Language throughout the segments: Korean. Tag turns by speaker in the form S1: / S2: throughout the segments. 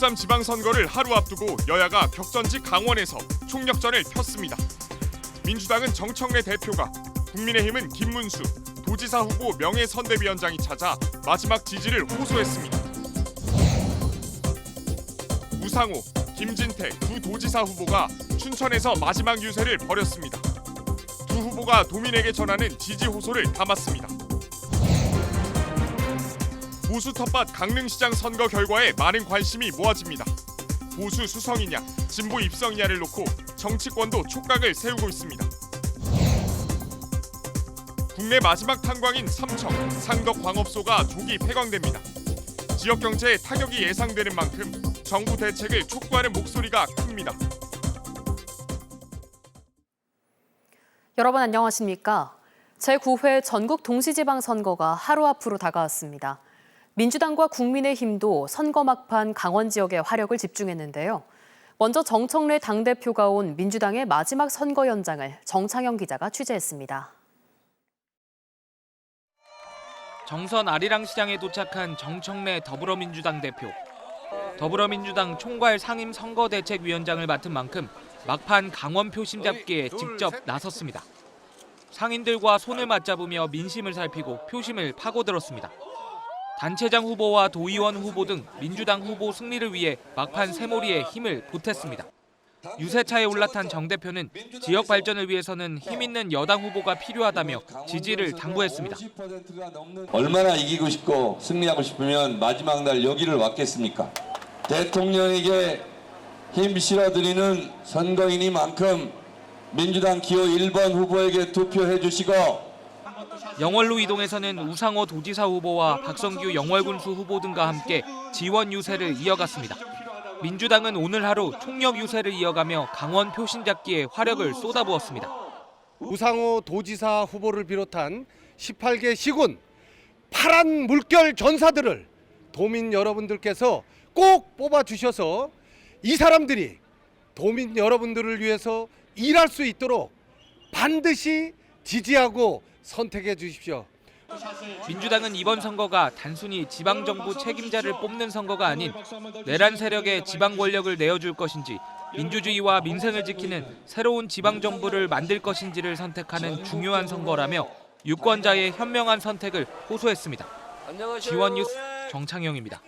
S1: 제13 지방선거를 하루 앞두고 여야가 격전지 강원에서 총력전을 폈습니다. 민주당은 정청래 대표가, 국민의힘은 김문수, 도지사 후보 명예선대위원장이 찾아 마지막 지지를 호소했습니다. 우상호, 김진태 두 도지사 후보가 춘천에서 마지막 유세를 벌였습니다. 두 후보가 도민에게 전하는 지지 호소를 담았습니다. 보수 텃밭 강릉시장 선거 결과에 많은 관심이 모아집니다. 보수 수성이냐, 진보 입성이냐를 놓고 정치권도 촉각을 세우고 있습니다. 국내 마지막 탄광인 삼청, 상덕 광업소가 조기 폐광됩니다. 지역 경제에 타격이 예상되는 만큼 정부 대책을 촉구하는 목소리가 큽니다.
S2: 여러분 안녕하십니까? 제9회 전국 동시지방선거가 하루 앞으로 다가왔습니다. 민주당과 국민의힘도 선거 막판 강원 지역에 화력을 집중했는데요. 먼저 정청래 당대표가 온 민주당의 마지막 선거 현장을 정창영 기자가 취재했습니다.
S3: 정선 아리랑시장에 도착한 정청래 더불어민주당 대표. 더불어민주당 총괄 상임선거대책위원장을 맡은 만큼 막판 강원 표심 잡기에 직접 나섰습니다. 상인들과 손을 맞잡으며 민심을 살피고 표심을 파고들었습니다. 단체장 후보와 도의원 후보 등 민주당 후보 승리를 위해 막판 새몰이에 힘을 보탰습니다. 유세차에 올라탄 정 대표는 지역 발전을 위해서는 힘 있는 여당 후보가 필요하다며 지지를 당부했습니다.
S4: 얼마나 이기고 싶고 승리하고 싶으면 마지막 날 여기를 왔겠습니까? 대통령에게 힘 실어드리는 선거인이만큼 민주당 기호 1번 후보에게 투표해 주시고,
S3: 영월로 이동에서는 우상호 도지사 후보와 박성규 영월군수 후보 등과 함께 지원 유세를 이어갔습니다. 민주당은 오늘 하루 총력 유세를 이어가며 강원 표심 잡기에 화력을 쏟아부었습니다.
S5: 우상호 도지사 후보를 비롯한 18개 시군 파란 물결 전사들을 도민 여러분들께서 꼭 뽑아주셔서 이 사람들이 도민 여러분들을 위해서 일할 수 있도록 반드시 지지하고 선택해 주십시오.
S3: 민주당은 이번 선거가 단순히 지방정부 책임자를 뽑는 선거가 아닌 내란 세력의 지방 권력을 내어줄 것인지 민주주의와 민생을 지키는 새로운 지방정부를 만들 것인지를 선택하는 중요한 선거라며 유권자의 현명한 선택을 호소했습니다. 지원 뉴스 정창영입니다.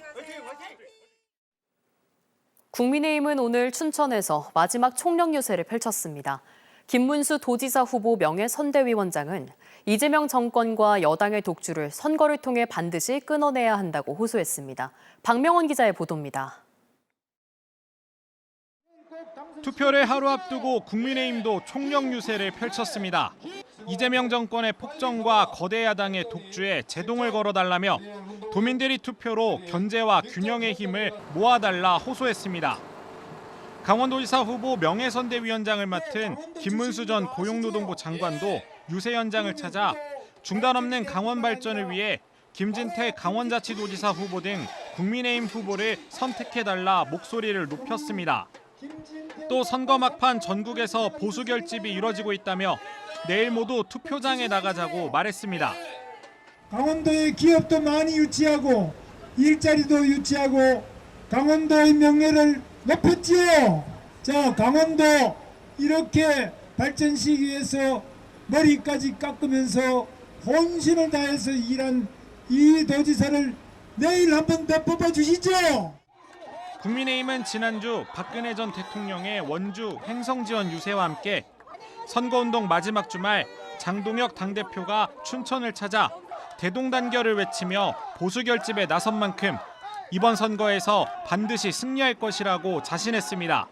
S2: 국민의힘은 오늘 춘천에서 마지막 총력 유세를 펼쳤습니다. 김문수 도지사 후보 명예선대위원장은 이재명 정권과 여당의 독주를 선거를 통해 반드시 끊어내야 한다고 호소했습니다. 박명원 기자의 보도입니다.
S6: 투표를 하루 앞두고 국민의힘도 총력 유세를 펼쳤습니다. 이재명 정권의 폭정과 거대 야당의 독주에 제동을 걸어달라며 도민들이 투표로 견제와 균형의 힘을 모아달라 호소했습니다. 강원도지사 후보 명예선대위원장을 맡은 김문수 전 고용노동부 장관도 유세 현장을 찾아 중단 없는 강원 발전을 위해 김진태 강원자치도지사 후보 등 국민의힘 후보를 선택해달라 목소리를 높였습니다. 또 선거 막판 전국에서 보수 결집이 이뤄지고 있다며 내일 모두 투표장에 나가자고 말했습니다.
S7: 강원도의 기업도 많이 유치하고 일자리도 유치하고 강원도의 명예를 높였지요. 자, 강원도 이렇게 발전시키기 위해서 머리까지 깎으면서 혼신을 다해서 일한 이 도지사를 내일 한번 더 뽑아주시죠.
S6: 국민의힘은 지난주 박근혜 전 대통령의 원주 행성지원 유세와 함께 선거운동 마지막 주말 장동혁 당대표가 춘천을 찾아 대동단결을 외치며 보수 결집에 나선 만큼 이번 선거에서 반드시 승리할 것이라고 자신했습니다.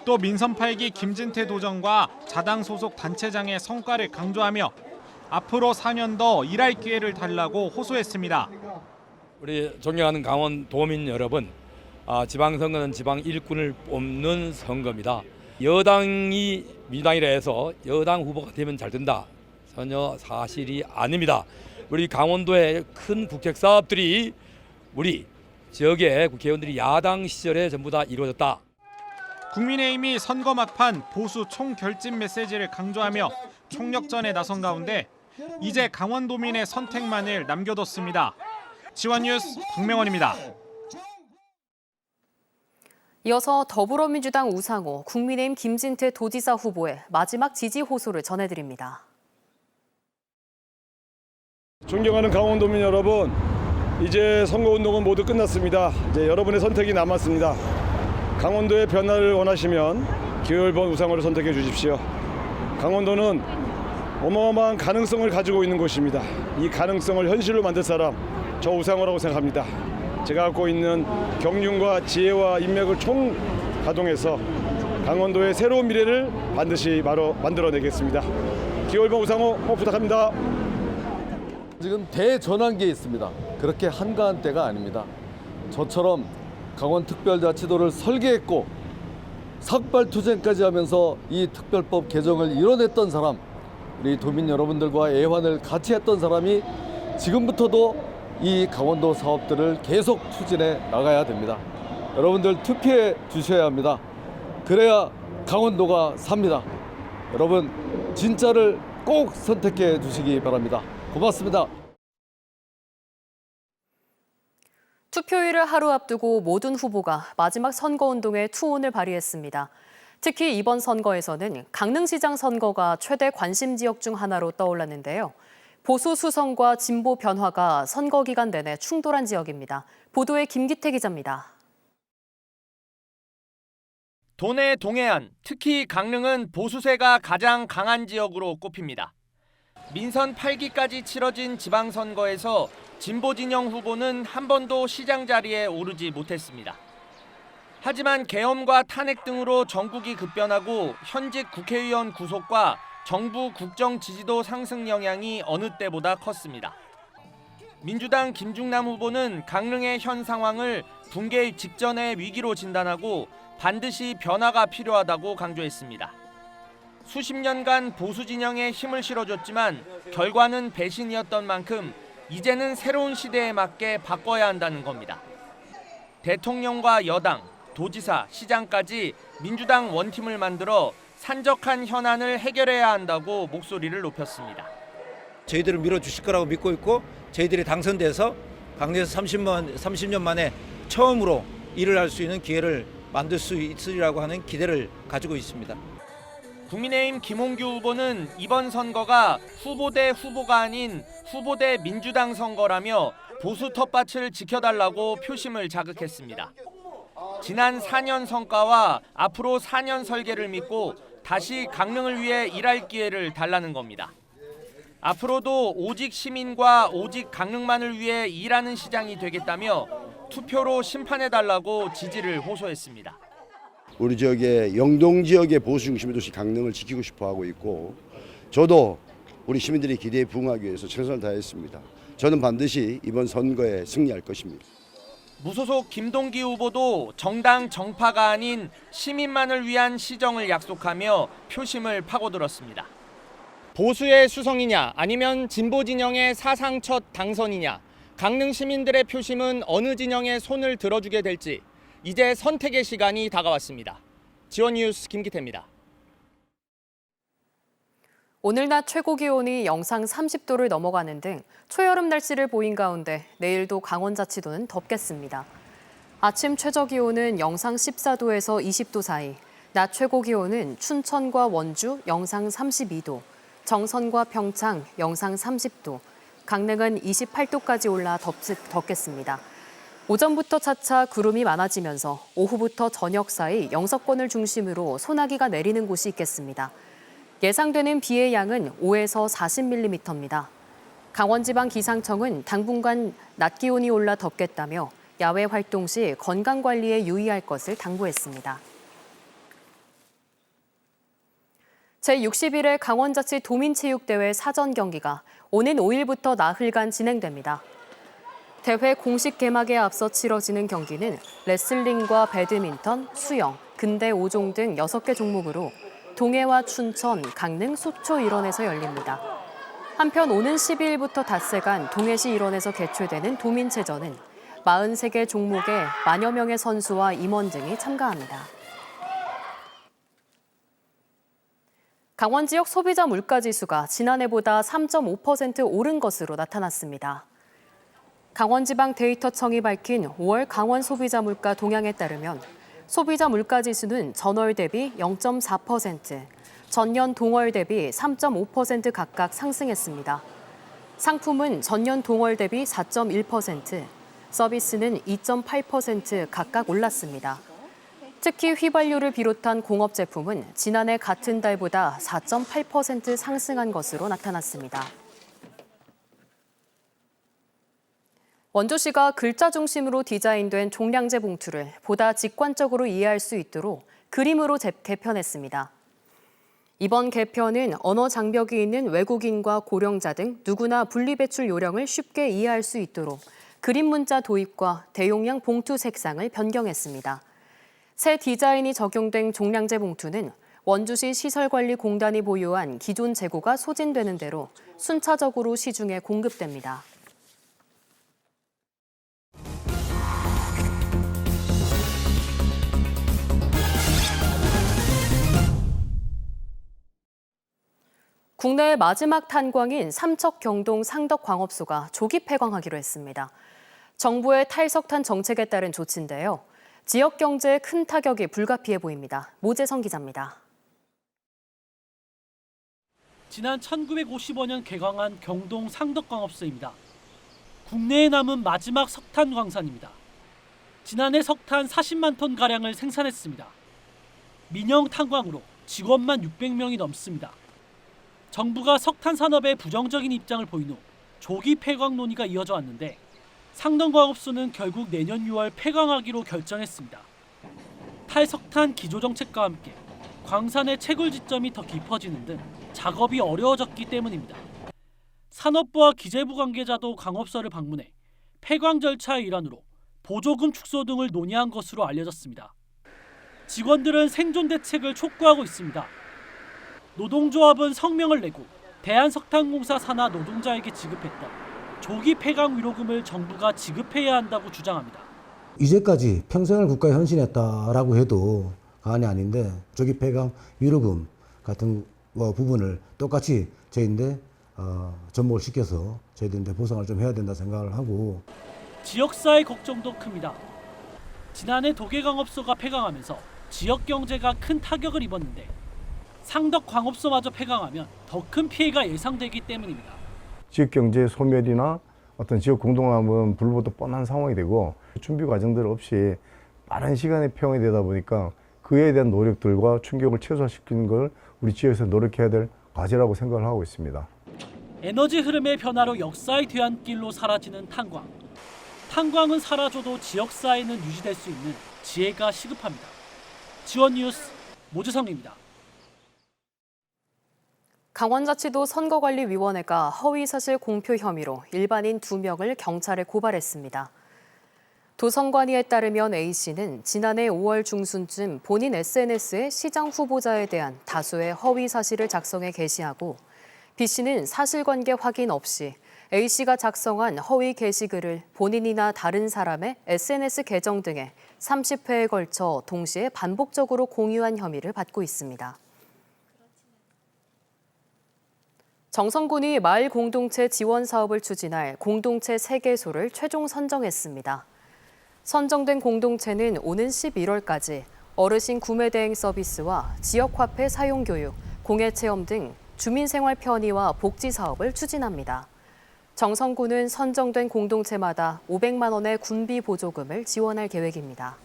S6: 또 민선 8기 김진태 도정과 자당 소속 단체장의 성과를 강조하며 앞으로 4년 더 일할 기회를 달라고 호소했습니다.
S8: 우리 존경하는 강원 도민 여러분, 지방선거는 지방 일꾼을 뽑는 선거입니다. 여당이 민주당이라 해서 여당 후보가 되면 잘 된다. 전혀 사실이 아닙니다. 우리 강원도의 큰 국책 사업들이 우리 지역의 국회의원들이 야당 시절에 전부 다 이루어졌다.
S6: 국민의힘이 선거 막판 보수 총결집 메시지를 강조하며 총력전에 나선 가운데 이제 강원도민의 선택만을 남겨뒀습니다. 지원 뉴스 박명원입니다.
S2: 이어서 더불어민주당 우상호, 국민의힘 김진태 도지사 후보의 마지막 지지 호소를 전해드립니다.
S9: 존경하는 강원도민 여러분, 이제 선거운동은 모두 끝났습니다. 이제 여러분의 선택이 남았습니다. 강원도의 변화를 원하시면 기호일번 우상호를 선택해 주십시오. 강원도는 어마어마한 가능성을 가지고 있는 곳입니다. 이 가능성을 현실로 만들 사람, 저 우상호라고 생각합니다. 제가 갖고 있는 경륜과 지혜와 인맥을 총 가동해서 강원도의 새로운 미래를 반드시 만들어내겠습니다. 기호1번 우상호 꼭 부탁합니다.
S10: 지금 대전환기에 있습니다. 그렇게 한가한 때가 아닙니다. 저처럼 강원특별자치도를 설계했고 삭발투쟁까지 하면서 이 특별법 개정을 이뤄냈던 사람, 우리 도민 여러분들과 애환을 같이 했던 사람이 지금부터도 이 강원도 사업들을 계속 추진해 나가야 됩니다. 여러분들 투표해 주셔야 합니다. 그래야 강원도가 삽니다. 여러분 진짜를 꼭 선택해 주시기 바랍니다. 고맙습니다.
S2: 투표일을 하루 앞두고 모든 후보가 마지막 선거운동에 투혼을 발휘했습니다. 특히 이번 선거에서는 강릉시장 선거가 최대 관심 지역 중 하나로 떠올랐는데요. 보수 수성과 진보 변화가 선거 기간 내내 충돌한 지역입니다. 보도에 김기태 기자입니다.
S11: 도내 동해안, 특히 강릉은 보수세가 가장 강한 지역으로 꼽힙니다. 민선 8기까지 치러진 지방선거에서 진보 진영 후보는 한 번도 시장 자리에 오르지 못했습니다. 하지만 계엄과 탄핵 등으로 전국이 급변하고 현직 국회의원 구속과 정부 국정 지지도 상승 영향이 어느 때보다 컸습니다. 민주당 김중남 후보는 강릉의 현 상황을 붕괴 직전의 위기로 진단하고 반드시 변화가 필요하다고 강조했습니다. 수십 년간 보수 진영에 힘을 실어줬지만 결과는 배신이었던 만큼 이제는 새로운 시대에 맞게 바꿔야 한다는 겁니다. 대통령과 여당, 도지사, 시장까지 민주당 원팀을 만들어 산적한 현안을 해결해야 한다고 목소리를 높였습니다.
S12: 저희들을 밀어주실 거라고 믿고 있고 저희들이 당선돼서 강릉에서 30년 만에 처음으로 일을 할 수 있는 기회를 만들 수 있으리라고 하는 기대를 가지고 있습니다.
S11: 국민의힘 김홍규 후보는 이번 선거가 후보 대 후보가 아닌 후보 대 민주당 선거라며 보수 텃밭을 지켜달라고 표심을 자극했습니다. 지난 4년 성과와 앞으로 4년 설계를 믿고 다시 강릉을 위해 일할 기회를 달라는 겁니다. 앞으로도 오직 시민과 오직 강릉만을 위해 일하는 시장이 되겠다며 투표로 심판해달라고 지지를 호소했습니다.
S13: 우리 지역의 영동 지역의 보수 중심의 도시 강릉을 지키고 싶어 하고 있고 저도 우리 시민들의 기대에 부응하기 위해서 최선을 다했습니다. 저는 반드시 이번 선거에 승리할 것입니다.
S11: 무소속 김동기 후보도 정당 정파가 아닌 시민만을 위한 시정을 약속하며 표심을 파고들었습니다. 보수의 수성이냐 아니면 진보 진영의 사상 첫 당선이냐, 강릉 시민들의 표심은 어느 진영에 손을 들어주게 될지 이제 선택의 시간이 다가왔습니다. 지원뉴스 김기태입니다.
S2: 오늘 낮 최고 기온이 영상 30도를 넘어가는 등 초여름 날씨를 보인 가운데 내일도 강원자치도는 덥겠습니다. 아침 최저 기온은 영상 14도에서 20도 사이, 낮 최고 기온은 춘천과 원주 영상 32도, 정선과 평창 영상 30도, 강릉은 28도까지 올라 덥겠습니다. 오전부터 차차 구름이 많아지면서 오후부터 저녁 사이 영서권을 중심으로 소나기가 내리는 곳이 있겠습니다. 예상되는 비의 양은 5에서 40mm입니다. 강원지방기상청은 당분간 낮 기온이 올라 덥겠다며 야외 활동 시 건강관리에 유의할 것을 당부했습니다. 제61회 강원자치 도민체육대회 사전 경기가 오는 5일부터 나흘간 진행됩니다. 대회 공식 개막에 앞서 치러지는 경기는 레슬링과 배드민턴, 수영, 근대 5종 등 6개 종목으로 동해와 춘천, 강릉, 속초 일원에서 열립니다. 한편 오는 12일부터 닷새간 동해시 일원에서 개최되는 도민체전은 43개 종목에 만여 명의 선수와 임원 등이 참가합니다. 강원 지역 소비자 물가지수가 지난해보다 3.5% 오른 것으로 나타났습니다. 강원지방 데이터청이 밝힌 5월 강원 소비자 물가 동향에 따르면 소비자 물가지수는 전월 대비 0.4%, 전년 동월 대비 3.5% 각각 상승했습니다. 상품은 전년 동월 대비 4.1%, 서비스는 2.8% 각각 올랐습니다. 특히 휘발유를 비롯한 공업 제품은 지난해 같은 달보다 4.8% 상승한 것으로 나타났습니다. 원주시가 글자 중심으로 디자인된 종량제 봉투를 보다 직관적으로 이해할 수 있도록 그림으로 개편했습니다. 이번 개편은 언어 장벽이 있는 외국인과 고령자 등 누구나 분리배출 요령을 쉽게 이해할 수 있도록 그림 문자 도입과 대용량 봉투 색상을 변경했습니다. 새 디자인이 적용된 종량제 봉투는 원주시 시설관리공단이 보유한 기존 재고가 소진되는 대로 순차적으로 시중에 공급됩니다. 국내의 마지막 탄광인 삼척경동 상덕광업소가 조기 폐광하기로 했습니다. 정부의 탈석탄 정책에 따른 조치인데요. 지역 경제에 큰 타격이 불가피해 보입니다. 모재성 기자입니다.
S14: 지난 1955년 개광한 경동 상덕광업소입니다. 국내에 남은 마지막 석탄 광산입니다. 지난해 석탄 40만 톤 가량을 생산했습니다. 민영 탄광으로 직원만 600명이 넘습니다. 정부가 석탄 산업에 부정적인 입장을 보인 후 조기 폐광 논의가 이어져 왔는데 상덕광업소는 결국 내년 6월 폐광하기로 결정했습니다. 탈석탄 기조 정책과 함께 광산의 채굴 지점이 더 깊어지는 등 작업이 어려워졌기 때문입니다. 산업부와 기재부 관계자도 광업소를 방문해 폐광 절차의 일환으로 보조금 축소 등을 논의한 것으로 알려졌습니다. 직원들은 생존 대책을 촉구하고 있습니다. 노동조합은 성명을 내고 대한석탄공사 산하 노동자에게 지급했던 조기 폐광 위로금을 정부가 지급해야 한다고 주장합니다.
S15: 이제까지 평생을 국가에 헌신했다라고 해도 과언이 아닌데 조기 폐광 위로금 같은 부분을 똑같이 저희인데 접목을 시켜서 저희들인데 보상을 좀 해야 된다 생각을 하고.
S14: 지역사회 걱정도 큽니다. 지난해 도계광업소가 폐광하면서 지역 경제가 큰 타격을 입었는데 상덕광업소마저 폐광하면 더 큰 피해가 예상되기 때문입니다.
S9: 지역 경제 소멸이나 어떤 지역 공동화는 불보듯 뻔한 상황이 되고 준비 과정들 없이 빠른 시간에 폐광이 되다 보니까 그에 대한 노력들과 충격을 최소화시키는 걸 우리 지역에서 노력해야 될 과제라고 생각을 하고 있습니다.
S14: 에너지 흐름의 변화로 역사의 뒤안길로 사라지는 탄광. 탄광은 사라져도 지역사회는 유지될 수 있는 지혜가 시급합니다. 지원 뉴스 모재성입니다.
S2: 강원자치도 선거관리위원회가 허위사실 공표 혐의로 일반인 2명을 경찰에 고발했습니다. 도선관위에 따르면 A씨는 지난해 5월 중순쯤 본인 SNS에 시장 후보자에 대한 다수의 허위사실을 작성해 게시하고 B씨는 사실관계 확인 없이 A씨가 작성한 허위 게시글을 본인이나 다른 사람의 SNS 계정 등에 30회에 걸쳐 동시에 반복적으로 공유한 혐의를 받고 있습니다. 정선군이 마을 공동체 지원 사업을 추진할 공동체 3개소를 최종 선정했습니다. 선정된 공동체는 오는 11월까지 어르신 구매 대행 서비스와 지역화폐 사용 교육, 공예 체험 등 주민생활 편의와 복지 사업을 추진합니다. 정선군은 선정된 공동체마다 500만 원의 군비 보조금을 지원할 계획입니다.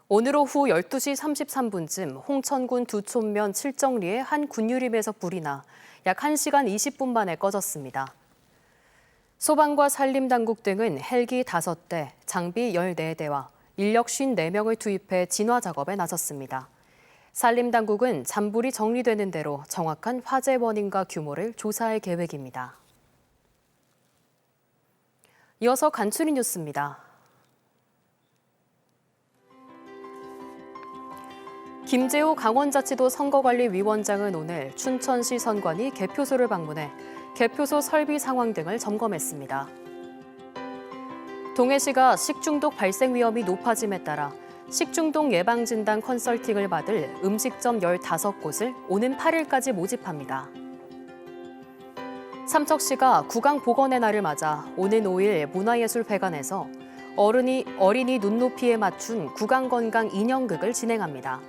S2: 오늘 오후 12시 33분쯤 홍천군 두촌면 칠정리의 한 군유림에서 불이 나 약 1시간 20분 만에 꺼졌습니다. 소방과 산림당국 등은 헬기 5대, 장비 14대와 인력 54명을 투입해 진화 작업에 나섰습니다. 산림당국은 잔불이 정리되는 대로 정확한 화재 원인과 규모를 조사할 계획입니다. 이어서 간추리 뉴스입니다. 김재호 강원자치도 선거관리위원장은 오늘 춘천시 선관위 개표소를 방문해 개표소 설비 상황 등을 점검했습니다. 동해시가 식중독 발생 위험이 높아짐에 따라 식중독 예방진단 컨설팅을 받을 음식점 15곳을 오는 8일까지 모집합니다. 삼척시가 구강복원의 날을 맞아 오는 5일 문화예술회관에서 어린이 눈높이에 맞춘 구강건강 인형극을 진행합니다.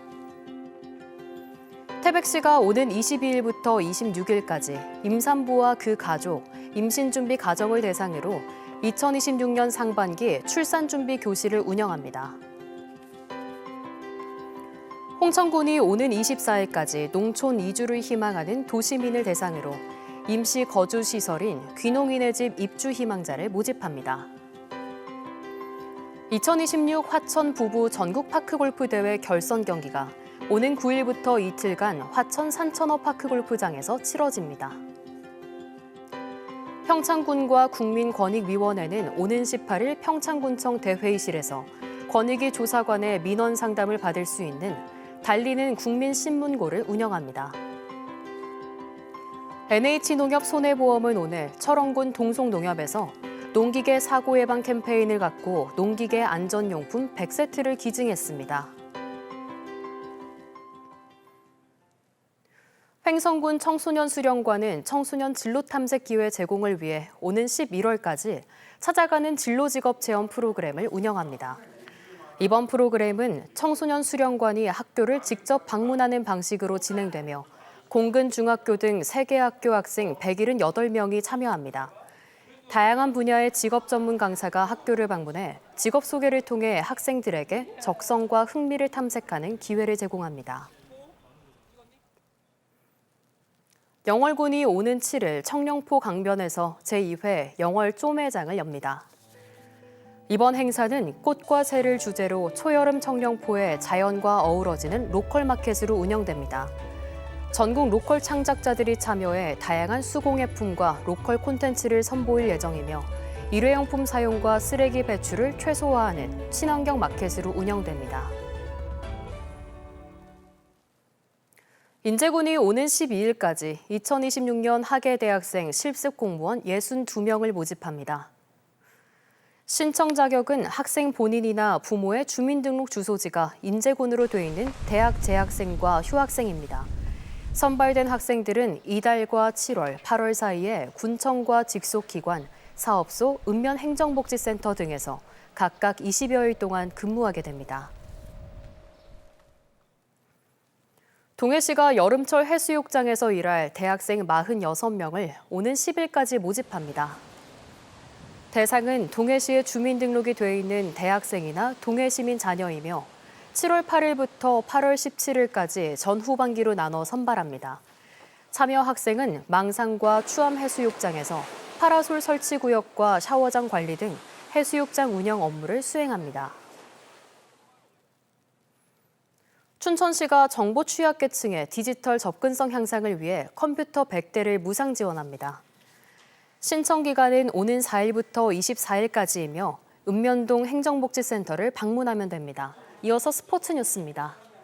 S2: 태백시가 오는 22일부터 26일까지 임산부와 그 가족, 임신준비 가정을 대상으로 2026년 상반기 출산준비 교실을 운영합니다. 홍천군이 오는 24일까지 농촌 이주를 희망하는 도시민을 대상으로 임시 거주시설인 귀농인의 집 입주 희망자를 모집합니다. 2026 화천 부부 전국 파크골프대회 결선 경기가 오는 9일부터 이틀간 화천 산천어 파크골프장에서 치러집니다. 평창군과 국민권익위원회는 오는 18일 평창군청 대회의실에서 권익위 조사관의 민원 상담을 받을 수 있는 달리는 국민신문고를 운영합니다. NH농협 손해보험은 오늘 철원군 동송농협에서 농기계 사고 예방 캠페인을 갖고 농기계 안전용품 100세트를 기증했습니다. 횡성군 청소년 수련관은 청소년 진로 탐색 기회 제공을 위해 오는 11월까지 찾아가는 진로 직업 체험 프로그램을 운영합니다. 이번 프로그램은 청소년 수련관이 학교를 직접 방문하는 방식으로 진행되며 공근 중학교 등 3개 학교 학생 178명이 참여합니다. 다양한 분야의 직업 전문 강사가 학교를 방문해 직업 소개를 통해 학생들에게 적성과 흥미를 탐색하는 기회를 제공합니다. 영월군이 오는 7일 청령포 강변에서 제2회 영월 쪼매장을 엽니다. 이번 행사는 꽃과 새를 주제로 초여름 청령포의 자연과 어우러지는 로컬 마켓으로 운영됩니다. 전국 로컬 창작자들이 참여해 다양한 수공예품과 로컬 콘텐츠를 선보일 예정이며 일회용품 사용과 쓰레기 배출을 최소화하는 친환경 마켓으로 운영됩니다. 인제군이 오는 12일까지 2026년 하계대학생 실습 공무원 62명을 모집합니다. 신청 자격은 학생 본인이나 부모의 주민등록 주소지가 인제군으로 돼 있는 대학 재학생과 휴학생입니다. 선발된 학생들은 이달과 7월, 8월 사이에 군청과 직속기관, 사업소, 읍면행정복지센터 등에서 각각 20여일 동안 근무하게 됩니다. 동해시가 여름철 해수욕장에서 일할 대학생 46명을 오는 10일까지 모집합니다. 대상은 동해시에 주민등록이 돼 있는 대학생이나 동해시민 자녀이며 7월 8일부터 8월 17일까지 전 후반기로 나눠 선발합니다. 참여 학생은 망상과 추암해수욕장에서 파라솔 설치 구역과 샤워장 관리 등 해수욕장 운영 업무를 수행합니다. 춘천시가 정보 취약계층의 디지털 접근성 향상을 위해 컴퓨터 100대를 무상 지원합니다. 신청 기간은 오는 4일부터 24일까지이며 읍면동 행정복지센터를 방문하면 됩니다. 이어서 스포츠 뉴스입니다.